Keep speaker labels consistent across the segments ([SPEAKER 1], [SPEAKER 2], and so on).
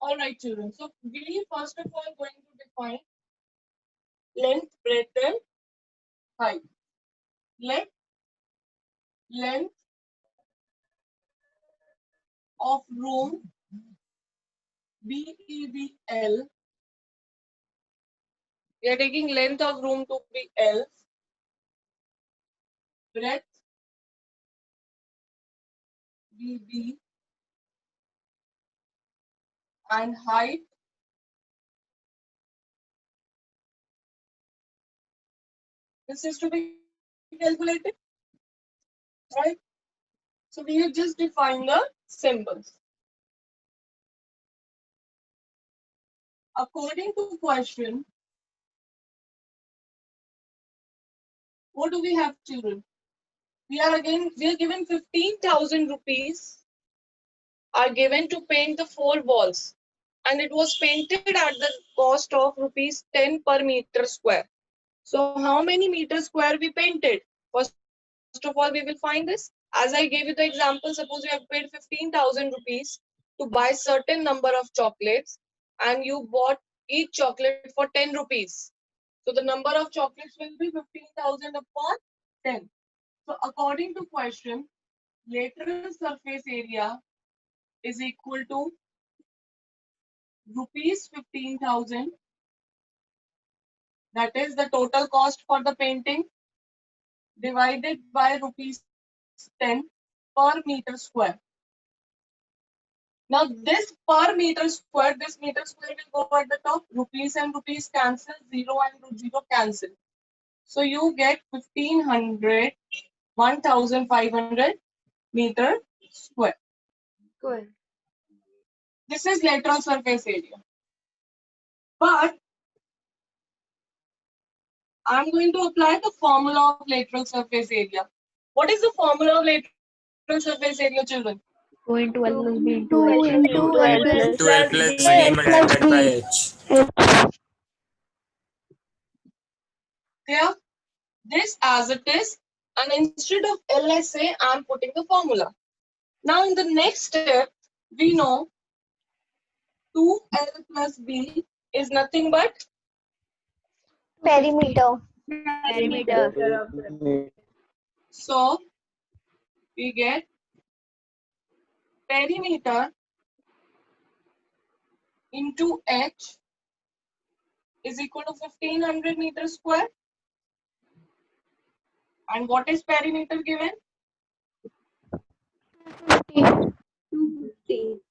[SPEAKER 1] All right, children. So we first of all going to define length, breadth, and height. Let length of room BEBL. We are taking length of room to be L. Breadth BB and height this is to be calculated, right? So we have just defined the symbols. According to question, what do we have, children? We are given 15,000 rupees are given to paint the 4 walls, and it was painted at the cost of rupees 10 per meter square. So how many meters square we painted? First of all, we will find this. As I gave you the example, suppose you have paid 15,000 rupees to buy certain number of chocolates and you bought each chocolate for 10 rupees. So the number of chocolates will be 15,000 upon 10. So according to question, lateral surface area is equal to rupees 15,000. That is the total cost for the painting divided by rupees 10 per meter square. Now this per meter square, this meter square will go at the top. Rupees and rupees cancel, 0 and 0 cancel. So you get 1500, 1500 meter square.
[SPEAKER 2] Good.
[SPEAKER 1] This is lateral surface area. But I'm going to apply the formula of lateral surface area. What is the formula of lateral surface area, children?
[SPEAKER 2] 2 into L plus B into
[SPEAKER 3] 2
[SPEAKER 2] H.
[SPEAKER 3] into L plus
[SPEAKER 4] Into L plus
[SPEAKER 3] B
[SPEAKER 4] B multiplied by
[SPEAKER 3] H.
[SPEAKER 4] H.
[SPEAKER 1] Clear? This as it is, and instead of LSA, I'm putting the formula. Now in the next step, we know 2L plus B is nothing but
[SPEAKER 3] Perimeter.
[SPEAKER 2] Perimeter.
[SPEAKER 1] so we get perimeter into H is equal to 1500 meters square. And what is perimeter given?
[SPEAKER 3] 250.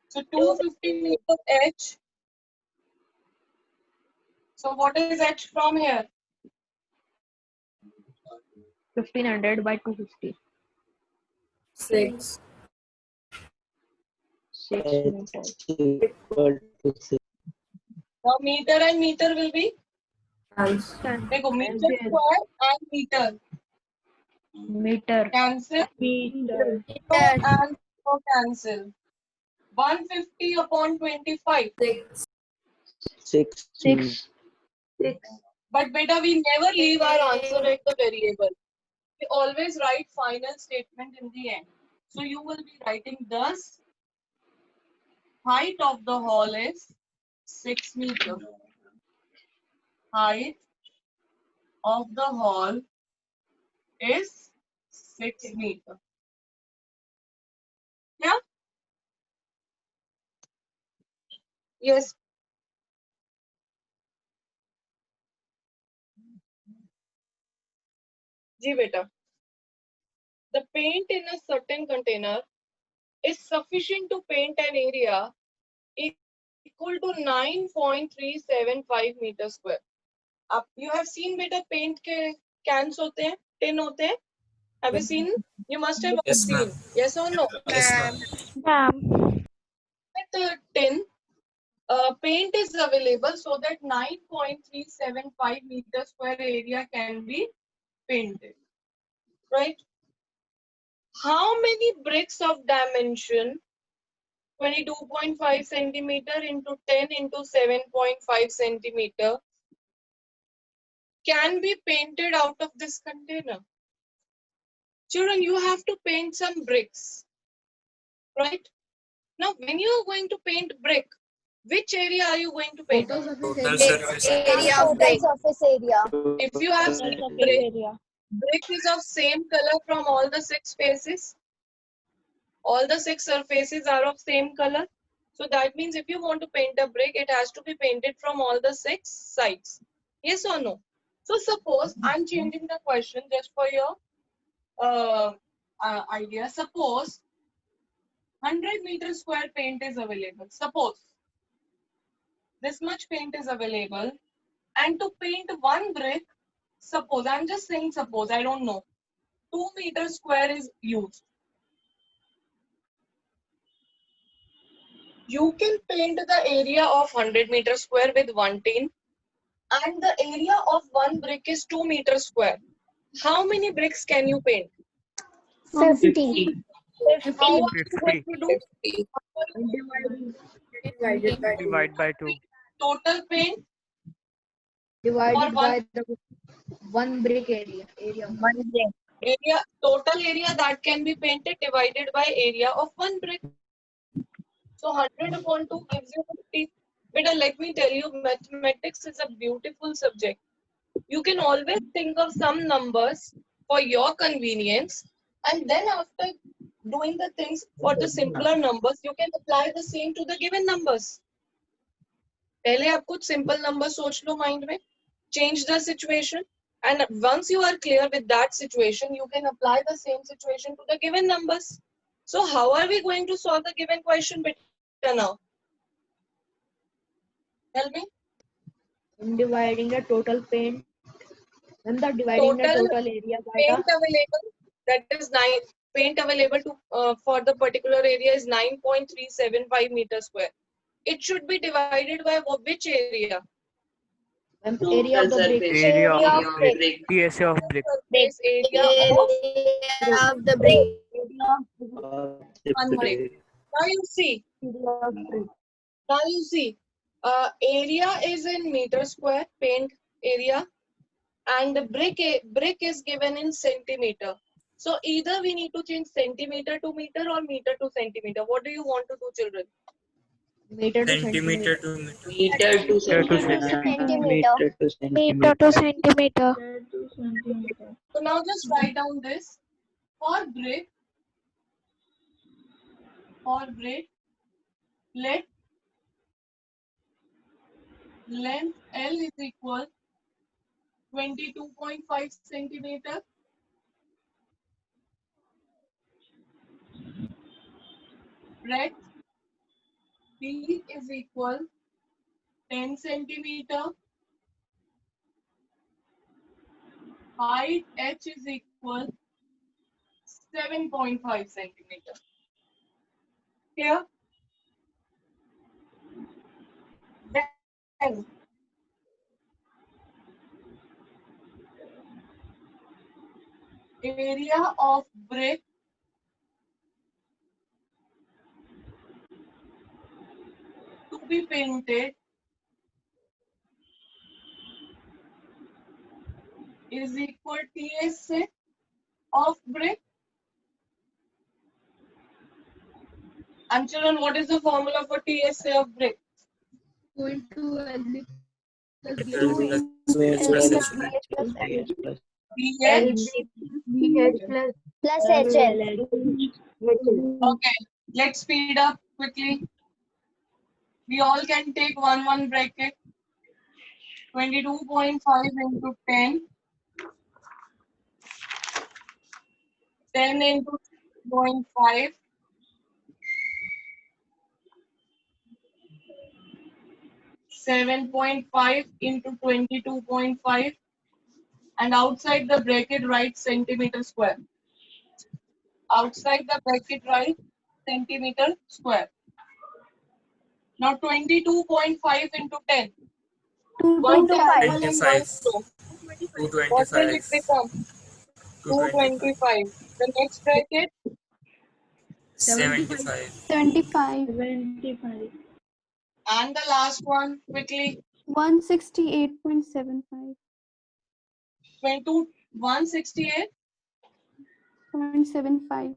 [SPEAKER 1] So 250 meters H. So what is H from here?
[SPEAKER 2] 1500 by 250.
[SPEAKER 4] 6.
[SPEAKER 2] 6 meters.
[SPEAKER 1] Now meter and meter will be देखो meter square and meter
[SPEAKER 2] Meter.
[SPEAKER 1] cancel
[SPEAKER 2] Meter.
[SPEAKER 1] and cancel 150 upon 25.
[SPEAKER 2] 6.
[SPEAKER 1] But beta we never leave our answer at the variable. We always write final statement in the end. So you will be writing thus height of the hall is 6 meters. Height of the hall is 6 meters. Yeah? Yes. Ji beta. The paint in a certain container is sufficient to paint an area equal to 9.375 meter square. Up, you have seen beta paint के cans होते हैं, tin होते हैं. Have you seen? You must have
[SPEAKER 4] Yes,
[SPEAKER 1] seen.
[SPEAKER 4] ma'am.
[SPEAKER 1] Yes or no?
[SPEAKER 4] Yes, ma'am.
[SPEAKER 1] With the tin, paint is available so that 9.375 meter square area can be painted. Right? How many bricks of dimension 22.5 centimeter into 10 into 7.5 centimeter can be painted out of this container? Children, you have to paint some bricks, right? Now, when you are going to paint brick, which area are you going to paint?
[SPEAKER 3] Total surface
[SPEAKER 4] Area of brick. Surface area.
[SPEAKER 1] If you have
[SPEAKER 2] Total
[SPEAKER 1] same
[SPEAKER 2] surface
[SPEAKER 1] brick,
[SPEAKER 2] area.
[SPEAKER 1] brick is of same color from all the 6 faces. All the 6 surfaces are of same color. So that means if you want to paint a brick, it has to be painted from all the 6 sides. Yes or no? So suppose I'm changing the question just for your idea. Suppose 100-meter square paint is available. Suppose this much paint is available, and to paint one brick, suppose I'm just saying suppose, I don't know, 2-meter square is used. You can paint the area of 100-meter square with 1 tin, and the area of one brick is 2-meter square. How many bricks can you paint?
[SPEAKER 4] 50.
[SPEAKER 1] How are you going
[SPEAKER 5] 50.
[SPEAKER 1] to do?
[SPEAKER 5] Divide by 2.
[SPEAKER 1] Total paint
[SPEAKER 6] Divided
[SPEAKER 1] for
[SPEAKER 6] by the one brick area.
[SPEAKER 1] area, total area that can be painted divided by area of one brick. So 100 upon 2 gives you 50. But let me tell you, mathematics is a beautiful subject. You can always think of some numbers for your convenience, and then after doing the things for the simpler numbers, you can apply the same to the given numbers. पहले आप कुछ simple numbers सोच लो mind में, change the situation, and once you are clear with that situation, you can apply the same situation to the given numbers. So how are we going to solve the given question better now? Tell me.
[SPEAKER 6] In dividing the total paint and the dividing the
[SPEAKER 1] Total
[SPEAKER 6] total area by
[SPEAKER 1] paint available, that is 9 paint available to for the particular area is 9.375 meter square. It should be divided by which area?
[SPEAKER 6] the area of the brick.
[SPEAKER 5] Area
[SPEAKER 4] Area
[SPEAKER 5] of
[SPEAKER 4] of
[SPEAKER 5] brick.
[SPEAKER 4] brick.
[SPEAKER 5] TSA of brick.
[SPEAKER 1] Surface area of
[SPEAKER 4] Of the brick.
[SPEAKER 1] one brick. Now you see, area is in meter square, paint area, and the brick is given in centimeter. So either we need to change centimeter to meter or meter to centimeter. What do you want to do, children?
[SPEAKER 6] Meter to
[SPEAKER 3] centimeter
[SPEAKER 6] centimeter.
[SPEAKER 3] to meter.
[SPEAKER 2] Meter to
[SPEAKER 4] Centimeter.
[SPEAKER 2] Meter to centimeter.
[SPEAKER 1] So now just write down this. For brick, let length L is equal 22.5 centimeter. Breadth B is equal 10 centimeter. Height H is equal 7.5 centimeter. Here. Then area of brick to be painted is equal TSA of brick. And children, what is the formula for TSA of brick?
[SPEAKER 6] 2 into LB plus
[SPEAKER 1] BH
[SPEAKER 4] Plus HL.
[SPEAKER 1] Okay, let's speed up quickly. We all can take one bracket. 22.5 into 10. 10 into 2.5. 7.5 into 22.5. And outside the bracket write centimeter square. Outside the bracket write centimeter square. Now 22.5 into 10.
[SPEAKER 3] 225.
[SPEAKER 1] What will it
[SPEAKER 3] 225.
[SPEAKER 1] become? 225. The next bracket,
[SPEAKER 3] 75.
[SPEAKER 2] 75.
[SPEAKER 1] and the last one quickly,
[SPEAKER 2] 168.75.
[SPEAKER 1] 168.
[SPEAKER 2] 0.75.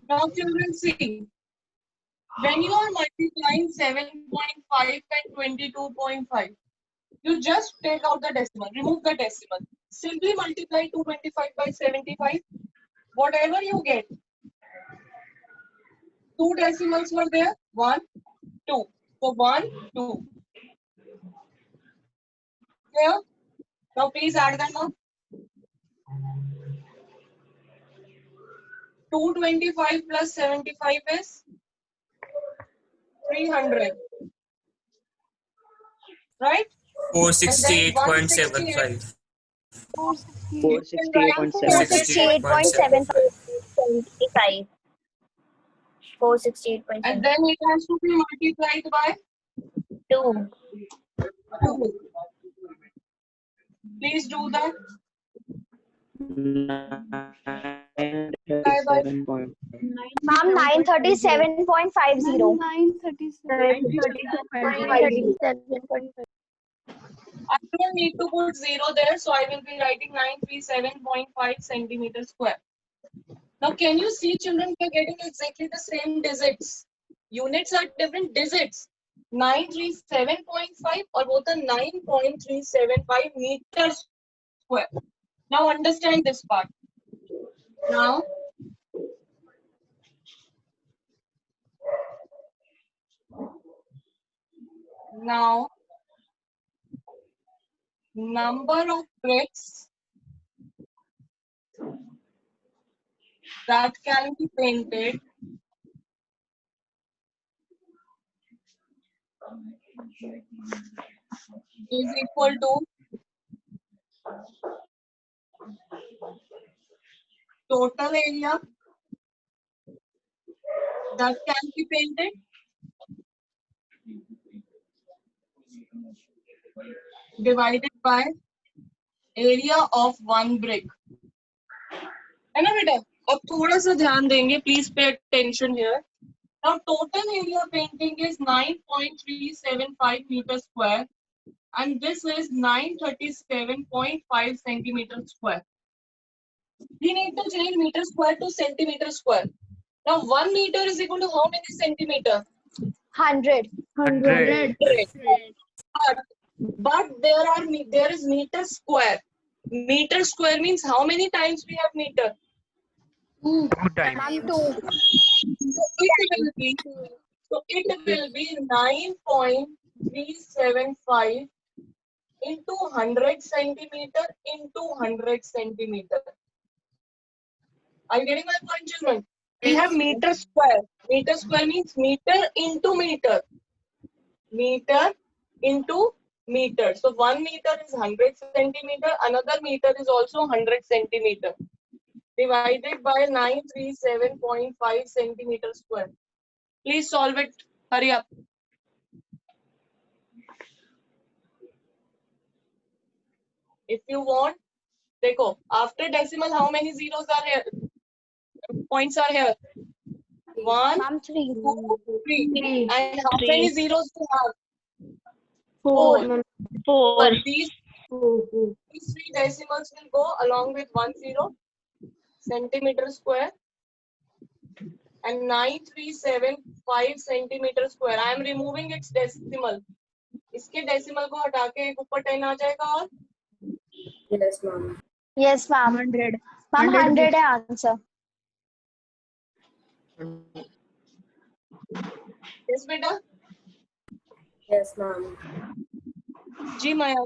[SPEAKER 1] Now children see, when you are multiplying 7.5 and 22.5, you just take out the decimal, remove the decimal. Simply multiply 225 by 75. Whatever you get, two decimals were there, 1, 2. So 1, 2. Clear? Now please add them up. 225 plus 75 is 300. Right? And then 168.
[SPEAKER 3] 468.75.
[SPEAKER 1] You can write
[SPEAKER 2] 468.7.
[SPEAKER 4] 468.75. 468.7.
[SPEAKER 1] and then it has to be multiplied by
[SPEAKER 4] 2.
[SPEAKER 1] 2. Please do that.
[SPEAKER 3] 937.5.
[SPEAKER 4] Ma'am, 937.50.
[SPEAKER 2] 937.
[SPEAKER 1] I don't need to put 0 there, so I will be writing 937.5 centimeters square. Now, can you see, children, we are getting exactly the same digits. Units are different digits. 937.5 or both are 9.375 meters square. Now, understand this part. Now, number of bricks that can be painted is equal to total area that can be painted divided by area of one brick. है ना बेटा? अब थोड़ा सा ध्यान देंगे. Please pay attention here. Now total area painting is 9.375 meters square and this is 937.5 centimeters square. We need to change meter square to centimeter square. Now 1 meter is equal to how many centimeter?
[SPEAKER 4] 100.
[SPEAKER 5] 100.
[SPEAKER 1] But there is meter square. Meter square means how many times we have meter?
[SPEAKER 5] 2 times.
[SPEAKER 4] Ma'am, 2.
[SPEAKER 1] So it will be 9.375 into 100 centimeter into 100 centimeter. Are you getting my point, children? We have meter square. Meter square means meter into meter. Meter into meter. So 1 meter is 100 centimeter. Another meter is also 100 centimeter. Divided by 937.5 centimeter square. Please solve it. Hurry up. If you want, देखो, after decimal, how many zeros are here? Points are here. 1,
[SPEAKER 4] Ma'am, 3.
[SPEAKER 1] 2, 3. And how many zeros do you have?
[SPEAKER 2] 4.
[SPEAKER 1] These 3 decimals will go along with 1 0. Centimeter square. And 9375 centimeter square. I am removing its decimal. इसके decimal को हटा के एक ऊपर 10 आ जाएगा और
[SPEAKER 4] Yes, ma'am.
[SPEAKER 6] 100.
[SPEAKER 4] Ma'am, 100 है answer.
[SPEAKER 1] yes बेटा
[SPEAKER 3] Yes, ma'am.
[SPEAKER 1] जी माया